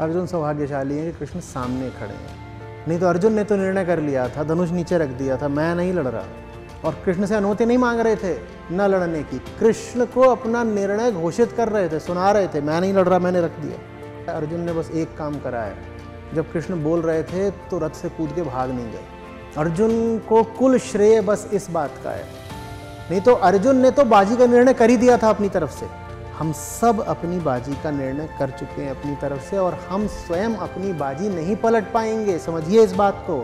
अर्जुन सौभाग्यशाली है कि कृष्ण सामने खड़े हैं, नहीं तो अर्जुन ने तो निर्णय कर लिया था, धनुष नीचे रख दिया था, मैं नहीं लड़ रहा। और कृष्ण से अनुमति नहीं मांग रहे थे न लड़ने की, कृष्ण को अपना निर्णय घोषित कर रहे थे, सुना रहे थे, मैं नहीं लड़ रहा, मैंने रख दिया। अर्जुन ने बस एक काम करा है, जब कृष्ण बोल रहे थे तो रथ से कूद के भाग नहीं गए। अर्जुन को कुल श्रेय बस इस बात का है, नहीं तो अर्जुन ने तो बाजी का निर्णय कर ही दिया था अपनी तरफ से। हम सब अपनी बाजी का निर्णय कर चुके हैं अपनी तरफ से, और हम स्वयं अपनी बाजी नहीं पलट पाएंगे, समझिए इस बात को।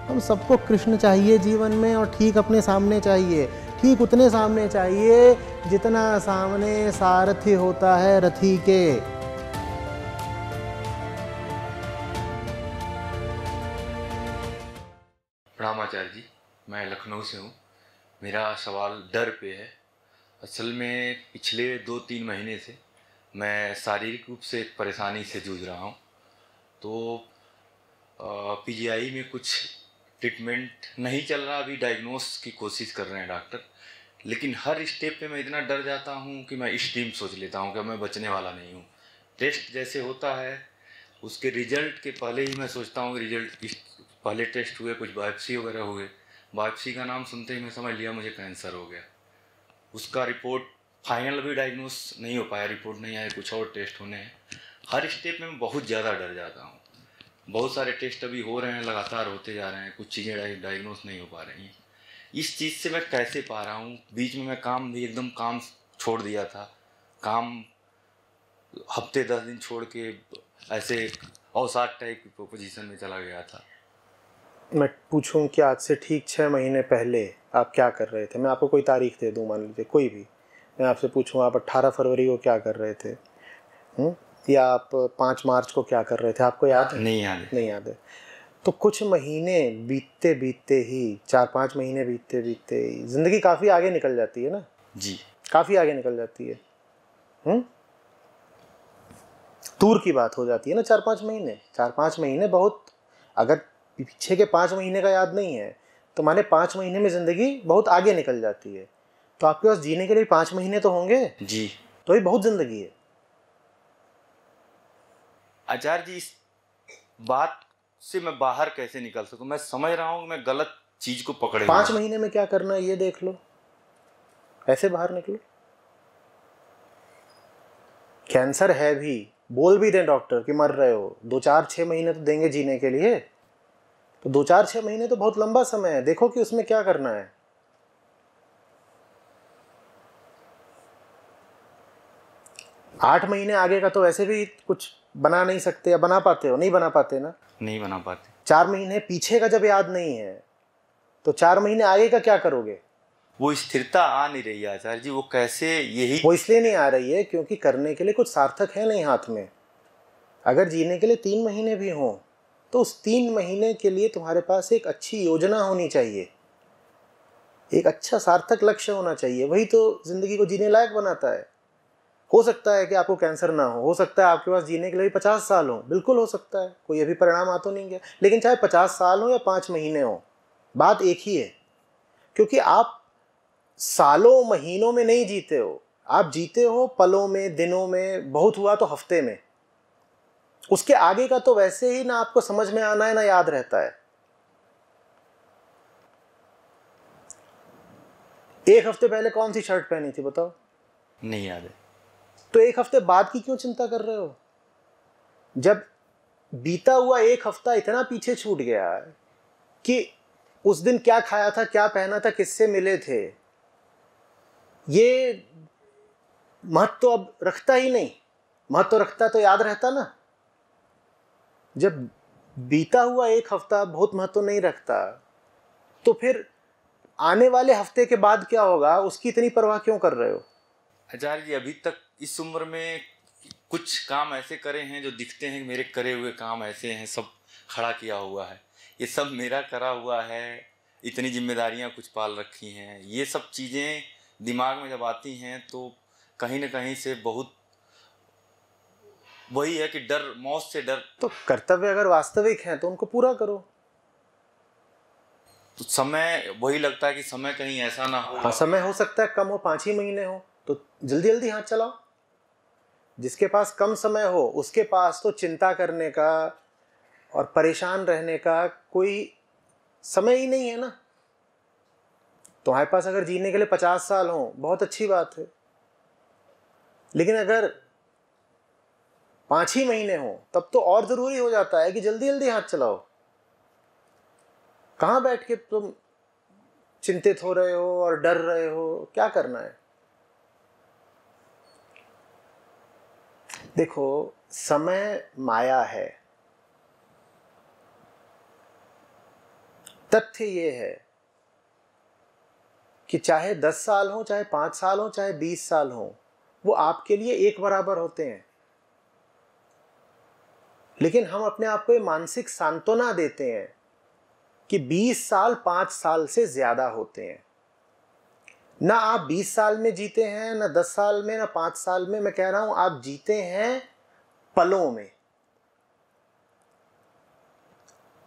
हम सबको कृष्ण चाहिए जीवन में, और ठीक अपने सामने चाहिए, ठीक उतने सामने चाहिए जितना सामने सारथी होता है रथी के। प्रणाम आचार्य जी, मैं लखनऊ से हूँ। मेरा सवाल डर पे है। असल में पिछले 2-3 महीने से मैं शारीरिक रूप से एक परेशानी से जूझ रहा हूँ। तो पीजीआई में कुछ ट्रीटमेंट नहीं चल रहा, अभी डायग्नोस की कोशिश कर रहे हैं डॉक्टर। लेकिन हर स्टेप पे मैं इतना डर जाता हूँ कि मैं इस टीम सोच लेता हूँ कि मैं बचने वाला नहीं हूँ। टेस्ट जैसे होता है, उसके रिजल्ट के पहले ही मैं सोचता हूँ कि रिजल्ट पहले टेस्ट हुए, कुछ बायोप्सी वगैरह हुए। बायोप्सी का नाम सुनते ही मैं समझ लिया मुझे कैंसर हो गया। उसका रिपोर्ट फाइनल भी डायग्नोस नहीं हो पाया, रिपोर्ट नहीं आया, कुछ और टेस्ट होने हैं। हर स्टेप में मैं बहुत ज़्यादा डर जाता हूँ। बहुत सारे टेस्ट अभी हो रहे हैं, लगातार होते जा रहे हैं, कुछ चीज़ें डायग्नोस नहीं हो पा रही हैं। इस चीज़ से मैं कैसे पा रहा हूँ? बीच में मैं काम भी एकदम काम छोड़ दिया था, काम हफ्ते 10 दिन छोड़ के ऐसे अवसाद टाइप की पोजीशन में चला गया था। मैं पूछूं कि आज से ठीक 6 महीने पहले आप क्या कर रहे थे? मैं आपको कोई तारीख दे दूं, मान लीजिए कोई भी, मैं आपसे पूछूं आप 18 फरवरी को क्या कर रहे थे, या आप 5 मार्च को क्या कर रहे थे? आपको याद है? नहीं याद है। नहीं याद है। तो कुछ महीने बीतते बीतते ही, 4-5 महीने बीतते बीतते ही ज़िंदगी काफ़ी आगे निकल जाती है ना जी, काफ़ी आगे निकल जाती है। दूर की बात हो जाती है ना 4-5 महीने बहुत, अगर पीछे के 5 महीने का याद नहीं है तो माने 5 महीने में ज़िंदगी बहुत आगे निकल जाती है। तो आपके पास जीने के लिए 5 महीने तो होंगे जी। तो ये बहुत ज़िंदगी है। आचार्य जी, इस बात से मैं बाहर कैसे निकल सकूं? मैं समझ रहा हूं कि मैं गलत चीज को पकड़े 5 महीने में क्या करना है ये देख लो, ऐसे बाहर निकलो। कैंसर है भी, बोल भी दें डॉक्टर कि मर रहे हो, 2-4-6 महीने तो देंगे जीने के लिए, तो 2-4-6 महीने तो बहुत लंबा समय है। देखो कि उसमें क्या करना है। आठ महीने आगे का तो वैसे भी कुछ बना नहीं सकते, या बना पाते हो? नहीं बना पाते ना। नहीं बना पाते। 4 महीने पीछे का जब याद नहीं है तो 4 महीने आगे का क्या करोगे? वो स्थिरता आ नहीं रही है आचार्य जी, वो कैसे, यही वो इसलिए नहीं आ रही है क्योंकि करने के लिए कुछ सार्थक है नहीं हाथ में। अगर जीने के लिए 3 महीने भी हों तो उस 3 महीने के लिए तुम्हारे पास एक अच्छी योजना होनी चाहिए, एक अच्छा सार्थक लक्ष्य होना चाहिए। वही तो जिंदगी को जीने लायक बनाता है। हो सकता है कि आपको कैंसर ना हो सकता है आपके पास जीने के लिए 50 साल हो, बिल्कुल हो सकता है, कोई अभी परिणाम आ तो नहीं गया। लेकिन चाहे 50 साल हो या 5 महीने हो, बात एक ही है, क्योंकि आप सालों महीनों में नहीं जीते हो, आप जीते हो पलों में, दिनों में, बहुत हुआ तो हफ्ते में। उसके आगे का तो वैसे ही ना आपको समझ में आना है ना याद रहता है। एक हफ्ते पहले कौन सी शर्ट पहनी थी बताओ? नहीं याद है। तो एक हफ्ते बाद की क्यों चिंता कर रहे हो? जब बीता हुआ एक हफ्ता इतना पीछे छूट गया कि उस दिन क्या खाया था, क्या पहना था, किससे मिले थे, ये महत्व तो अब रखता ही नहीं। महत्व तो रखता तो याद रहता ना। जब बीता हुआ एक हफ्ता बहुत महत्व नहीं रखता तो फिर आने वाले हफ्ते के बाद क्या होगा उसकी इतनी परवाह क्यों कर रहे हो? आचार्य जी, अभी तक इस उम्र में कुछ काम ऐसे करे हैं जो दिखते हैं, मेरे करे हुए काम ऐसे हैं, सब खड़ा किया हुआ है, ये सब मेरा करा हुआ है। इतनी जिम्मेदारियां कुछ पाल रखी हैं, ये सब चीज़ें दिमाग में जब आती हैं तो कहीं ना कहीं से बहुत वही है कि डर, मौत से डर। तो कर्तव्य अगर वास्तविक हैं तो उनको पूरा करो। तो समय वही लगता है कि समय कहीं ऐसा ना हो। हाँ, समय हो सकता है कम हो, 5 ही महीने हो, तो जल्दी जल्दी हाथ चलाओ। जिसके पास कम समय हो उसके पास तो चिंता करने का और परेशान रहने का कोई समय ही नहीं है ना। तुम्हारे पास अगर जीने के लिए 50 साल हो बहुत अच्छी बात है, लेकिन अगर 5 ही महीने हो तब तो और जरूरी हो जाता है कि जल्दी जल्दी हाथ चलाओ। कहां बैठ के तुम चिंतित हो रहे हो और डर रहे हो, क्या करना है? देखो, समय माया है। तथ्य ये है कि चाहे 10 साल हो, चाहे 5 साल हो, चाहे 20 साल हो, वो आपके लिए एक बराबर होते हैं। लेकिन हम अपने आप को ये मानसिक सांत्वना देते हैं कि 20 साल 5 साल से ज्यादा होते हैं। ना आप 20 साल में जीते हैं, ना 10 साल में, ना 5 साल में। मैं कह रहा हूं आप जीते हैं पलों में।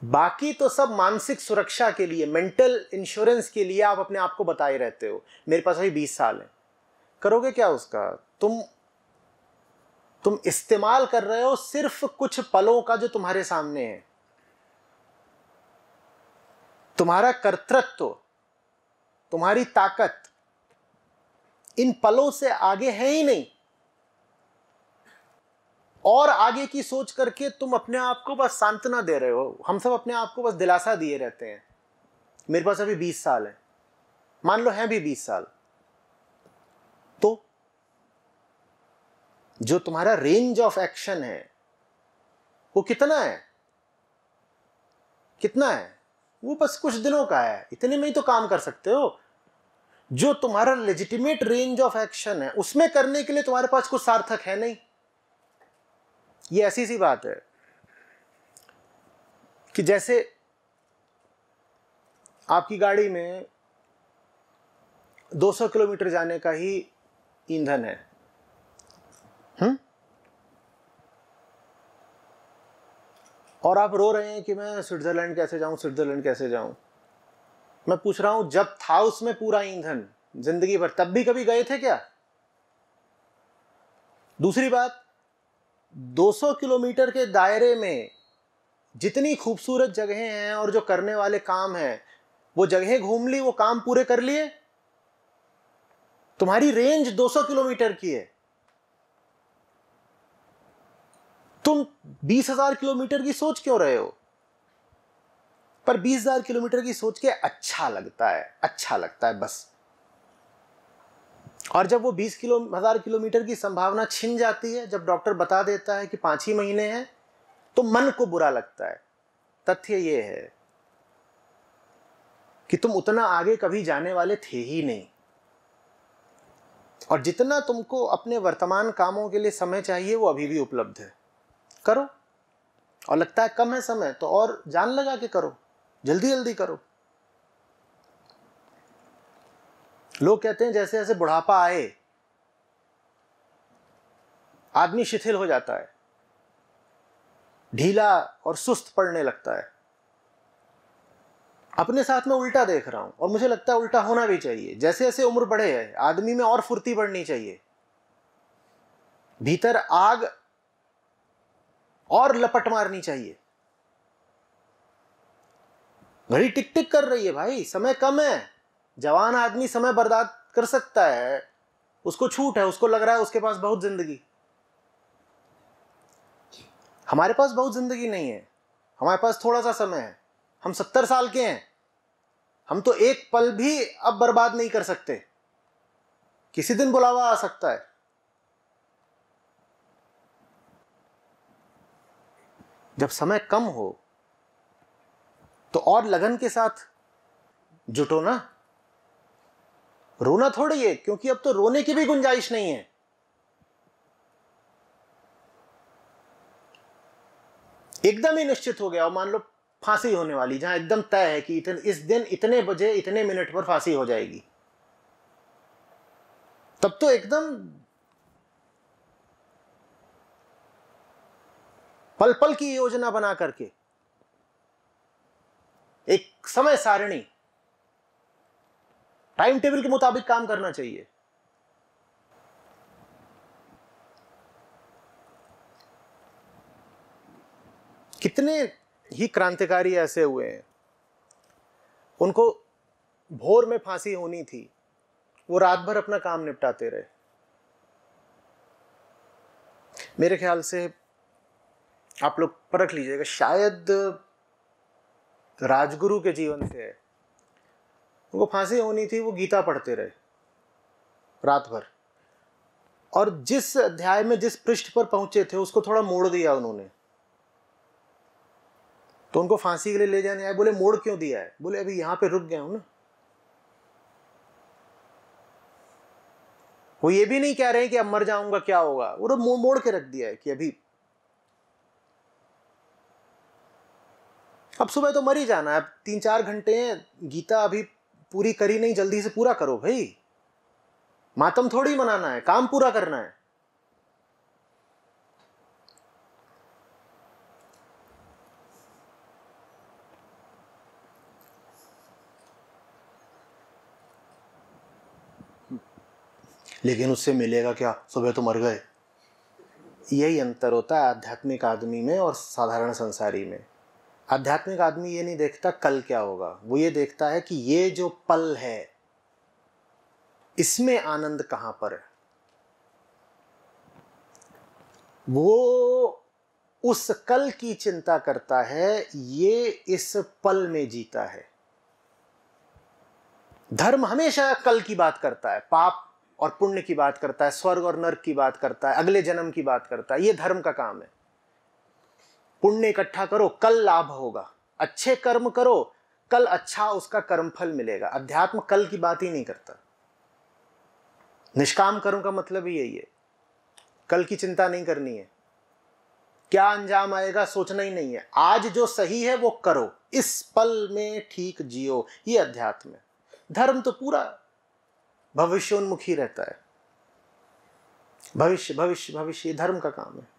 बाकी तो सब मानसिक सुरक्षा के लिए, मेंटल इंश्योरेंस के लिए आप अपने आप को बताए रहते हो मेरे पास अभी 20 साल है। करोगे क्या उसका? तुम इस्तेमाल कर रहे हो सिर्फ कुछ पलों का जो तुम्हारे सामने है। तुम्हारा कर्तृत्व, तुम्हारी ताकत इन पलों से आगे है ही नहीं। और आगे की सोच करके तुम अपने आप को बस सांत्वना दे रहे हो। हम सब अपने आप को बस दिलासा दिए रहते हैं। मेरे पास अभी 20 साल है, मान लो हैं भी 20 साल, तो जो तुम्हारा रेंज ऑफ एक्शन है वो कितना है? कितना है? वो बस कुछ दिनों का है। इतने में ही तो काम कर सकते हो। जो तुम्हारा लेजिटिमेट रेंज ऑफ एक्शन है उसमें करने के लिए तुम्हारे पास कुछ सार्थक है नहीं। ये ऐसी सी बात है कि जैसे आपकी गाड़ी में 200 किलोमीटर जाने का ही ईंधन है। और आप रो रहे हैं कि मैं स्विट्जरलैंड कैसे जाऊं, स्विट्जरलैंड कैसे जाऊं। मैं पूछ रहा हूं, जब था उसमें पूरा ईंधन जिंदगी भर, तब भी कभी गए थे क्या? दूसरी बात, 200 किलोमीटर के दायरे में जितनी खूबसूरत जगहें हैं और जो करने वाले काम हैं, वो जगहें घूम ली, वो काम पूरे कर लिए। तुम्हारी रेंज 200 किलोमीटर की है। तुम 20,000 किलोमीटर की सोच क्यों रहे हो? पर 20,000 किलोमीटर की सोच के अच्छा लगता है, अच्छा लगता है बस। और जब वो 20,000 किलोमीटर की संभावना छिन जाती है, जब डॉक्टर बता देता है कि 5 ही महीने हैं, तो मन को बुरा लगता है। तथ्य ये है कि तुम उतना आगे कभी जाने वाले थे ही नहीं। और जितना तुमको अपने वर्तमान कामों के लिए समय चाहिए वो अभी भी उपलब्ध है। करो। और लगता है कम है समय, तो और जान लगा के करो, जल्दी जल्दी करो। लोग कहते हैं जैसे जैसे बुढ़ापा आए आदमी शिथिल हो जाता है, ढीला और सुस्त पड़ने लगता है। अपने साथ में उल्टा देख रहा हूं और मुझे लगता है उल्टा होना भी चाहिए। जैसे जैसे उम्र बढ़े है आदमी में और फुर्ती बढ़नी चाहिए, भीतर आग और लपट मारनी चाहिए। घड़ी टिक टिक कर रही है भाई, समय कम है। जवान आदमी समय बर्बाद कर सकता है, उसको छूट है, उसको लग रहा है उसके पास बहुत जिंदगी। हमारे पास बहुत जिंदगी नहीं है, हमारे पास थोड़ा सा समय है। हम 70 साल के हैं, हम तो एक पल भी अब बर्बाद नहीं कर सकते। किसी दिन बुलावा आ सकता है। जब समय कम हो तो और लगन के साथ जुटो ना। रोना थोड़ी है, क्योंकि अब तो रोने की भी गुंजाइश नहीं है। एकदम ही निश्चित हो गया और मान लो फांसी होने वाली, जहां एकदम तय है कि इस दिन इतने बजे इतने मिनट पर फांसी हो जाएगी, तब तो एकदम पल पल की योजना बना करके एक समय सारणी, टाइम टेबल के मुताबिक काम करना चाहिए। कितने ही क्रांतिकारी ऐसे हुए हैं, उनको भोर में फांसी होनी थी, वो रात भर अपना काम निपटाते रहे। मेरे ख्याल से आप लोग परख लीजिएगा, शायद राजगुरु के जीवन से है, उनको फांसी होनी थी, वो गीता पढ़ते रहे रात भर, और जिस अध्याय में जिस पृष्ठ पर पहुंचे थे उसको थोड़ा मोड़ दिया उन्होंने, तो उनको फांसी के लिए ले जाने आए। बोले मोड़ क्यों दिया है? बोले अभी यहां पे रुक गया हूं ना। वो ये भी नहीं कह रहे हैं कि अब मर जाऊंगा क्या होगा, वो मोड़ के रख दिया है कि अभी, अब सुबह तो मर ही जाना है, अब 3-4 घंटे हैं, गीता अभी पूरी करी नहीं, जल्दी से पूरा करो भाई, मातम थोड़ी मनाना है, काम पूरा करना है। लेकिन उससे मिलेगा क्या? सुबह तो मर गए। यही अंतर होता है आध्यात्मिक आदमी में और साधारण संसारी में। आध्यात्मिक आदमी ये नहीं देखता कल क्या होगा, वो ये देखता है कि ये जो पल है इसमें आनंद कहां पर है। वो उस कल की चिंता करता है, ये इस पल में जीता है। धर्म हमेशा कल की बात करता है, पाप और पुण्य की बात करता है, स्वर्ग और नरक की बात करता है, अगले जन्म की बात करता है। ये धर्म का काम है। पुण्य इकट्ठा करो, कल लाभ होगा, अच्छे कर्म करो, कल अच्छा उसका कर्मफल मिलेगा। अध्यात्म कल की बात ही नहीं करता। निष्काम कर्म का मतलब ही यही है, कल की चिंता नहीं करनी है, क्या अंजाम आएगा सोचना ही नहीं है, आज जो सही है वो करो, इस पल में ठीक जियो। ये अध्यात्म है। धर्म तो पूरा भविष्योन्मुखी रहता है, भविष्य भविष्य भविष्य, धर्म का काम है।